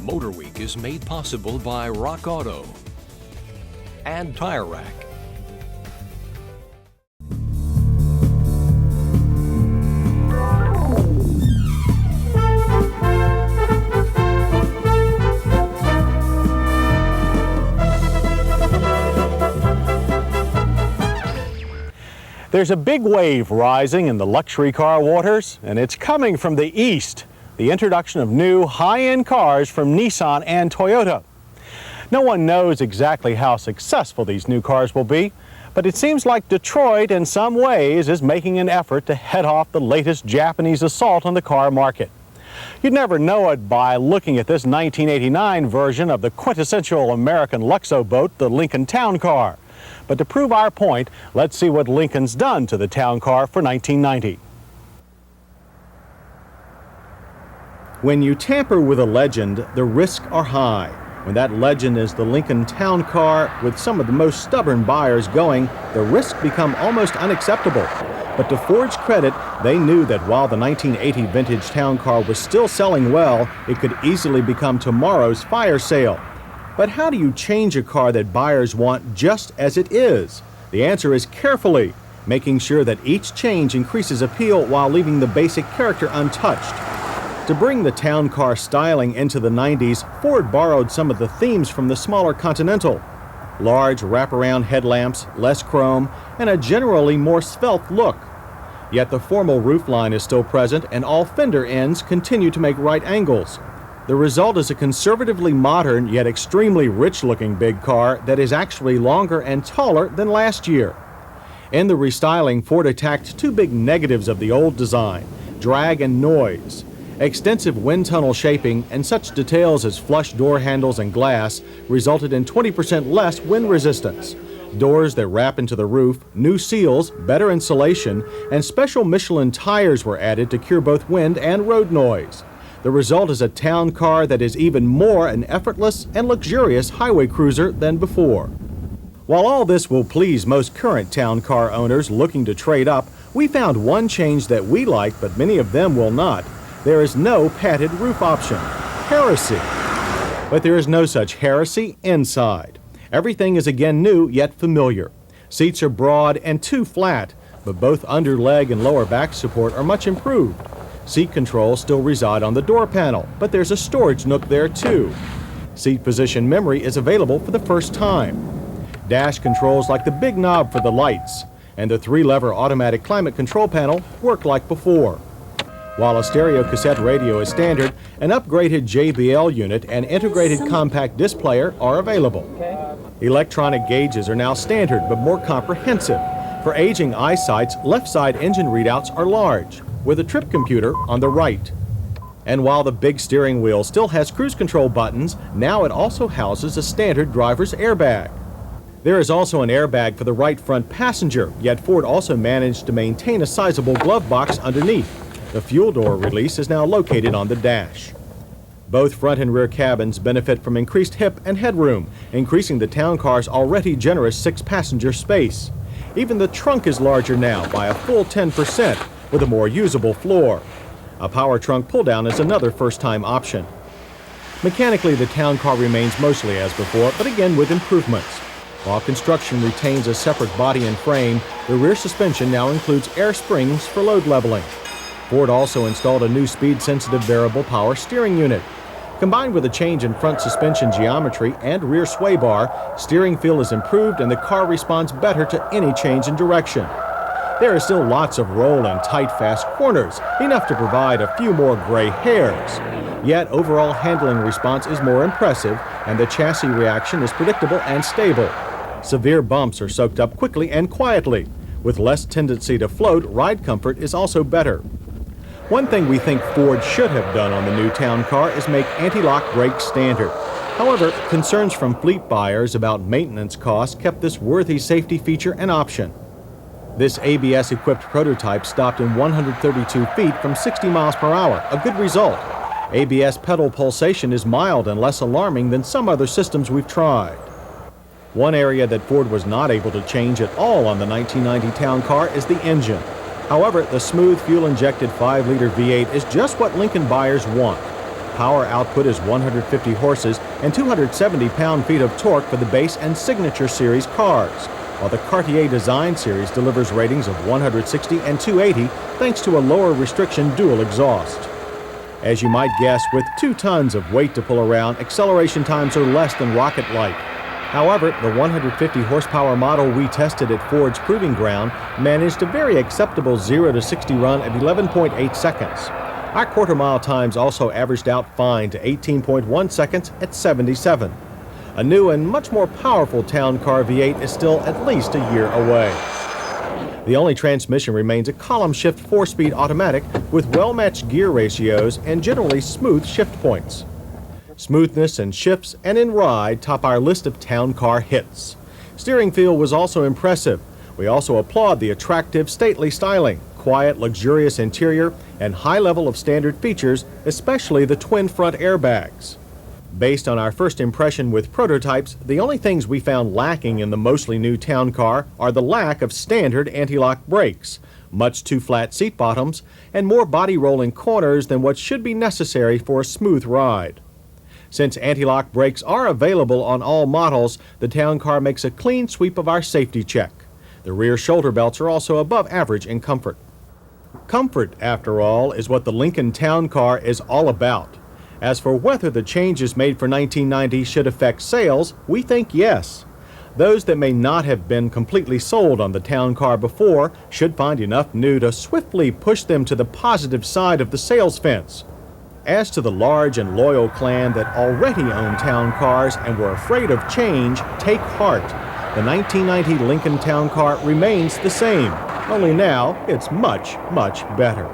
MotorWeek is made possible by Rock Auto and Tire Rack. There's a big wave rising in the luxury car waters, and it's coming from the east. The introduction of new high-end cars from Nissan and Toyota. No one knows exactly how successful these new cars will be, but it seems like Detroit in some ways is making an effort to head off the latest Japanese assault on the car market. You'd never know it by looking at this 1989 version of the quintessential American Luxo boat, the Lincoln Town Car. But to prove our point, let's see what Lincoln's done to the Town Car for 1990. When you tamper with a legend, the risks are high. When that legend is the Lincoln Town Car, with some of the most stubborn buyers going, the risks become almost unacceptable. But to Ford's credit, they knew that while the 1980 vintage Town Car was still selling well, it could easily become tomorrow's fire sale. But how do you change a car that buyers want just as it is? The answer is carefully, making sure that each change increases appeal while leaving the basic character untouched. To bring the Town Car styling into the 90s, Ford borrowed some of the themes from the smaller Continental. Large wraparound headlamps, less chrome, and a generally more svelte look. Yet the formal roofline is still present, and all fender ends continue to make right angles. The result is a conservatively modern yet extremely rich-looking big car that is actually longer and taller than last year. In the restyling, Ford attacked two big negatives of the old design: drag and noise. Extensive wind tunnel shaping and such details as flush door handles and glass resulted in 20% less wind resistance. Doors that wrap into the roof, new seals, better insulation, and special Michelin tires were added to cure both wind and road noise. The result is a Town Car that is even more an effortless and luxurious highway cruiser than before. While all this will please most current Town Car owners looking to trade up, we found one change that we like, but many of them will not. There is no padded roof option. Heresy. But there is no such heresy inside. Everything is again new yet familiar. Seats are broad and too flat, but both under leg and lower back support are much improved. Seat controls still reside on the door panel, but there's a storage nook there too. Seat position memory is available for the first time. Dash controls like the big knob for the lights, and the 3-lever automatic climate control panel work like before. While a stereo cassette radio is standard, an upgraded JBL unit and integrated compact disc player are available. Electronic gauges are now standard but more comprehensive. For aging eyesight's, left side engine readouts are large, with a trip computer on the right. And while the big steering wheel still has cruise control buttons, now it also houses a standard driver's airbag. There is also an airbag for the right front passenger, yet Ford also managed to maintain a sizable glove box underneath. The fuel door release is now located on the dash. Both front and rear cabins benefit from increased hip and headroom, increasing the Town Car's already generous 6-passenger space. Even the trunk is larger now by a full 10%, with a more usable floor. A power trunk pull-down is another first-time option. Mechanically, the Town Car remains mostly as before, but again with improvements. While construction retains a separate body and frame, the rear suspension now includes air springs for load leveling. Ford also installed a new speed-sensitive variable power steering unit. Combined with a change in front suspension geometry and rear sway bar, steering feel is improved and the car responds better to any change in direction. There is still lots of roll and tight, fast corners, enough to provide a few more gray hairs. Yet overall handling response is more impressive, and the chassis reaction is predictable and stable. Severe bumps are soaked up quickly and quietly. With less tendency to float, ride comfort is also better. One thing we think Ford should have done on the new Town Car is make anti-lock brakes standard. However, concerns from fleet buyers about maintenance costs kept this worthy safety feature an option. This ABS-equipped prototype stopped in 132 feet from 60 miles per hour, a good result. ABS pedal pulsation is mild and less alarming than some other systems we've tried. One area that Ford was not able to change at all on the 1990 Town Car is the engine. However, the smooth fuel-injected 5-liter V8 is just what Lincoln buyers want. power output is 150 horses and 270 pound-feet of torque for the base and Signature Series cars, while the Cartier Design Series delivers ratings of 160 and 280 thanks to a lower restriction dual exhaust. As you might guess, with 2 tons of weight to pull around, acceleration times are less than rocket-like. However, the 150 horsepower model we tested at Ford's Proving Ground managed a very acceptable 0 to 60 run at 11.8 seconds. Our quarter-mile times also averaged out fine to 18.1 seconds at 77. A new and much more powerful town car V8 is still at least a year away. The only transmission remains a column-shift 4-speed automatic with well-matched gear ratios and generally smooth shift points. Smoothness in shifts and in ride top our list of town car hits. Steering feel was also impressive. We also applaud the attractive, stately styling, quiet, luxurious interior, and high level of standard features, especially the twin front airbags. Based on our first impression with prototypes, the only things we found lacking in the mostly new town car are the lack of standard anti-lock brakes, much too flat seat bottoms, and more body rolling corners than what should be necessary for a smooth ride. Since anti-lock brakes are available on all models, the town car makes a clean sweep of our safety check. The rear shoulder belts are also above average in comfort. Comfort, after all, is what the Lincoln Town Car is all about. As for whether the changes made for 1990 should affect sales, we think yes. Those that may not have been completely sold on the town car before should find enough new to swiftly push them to the positive side of the sales fence. As to the large and loyal clan that already own town cars and were afraid of change, take heart. The 1990 Lincoln Town Car remains the same, only now it's much, much better.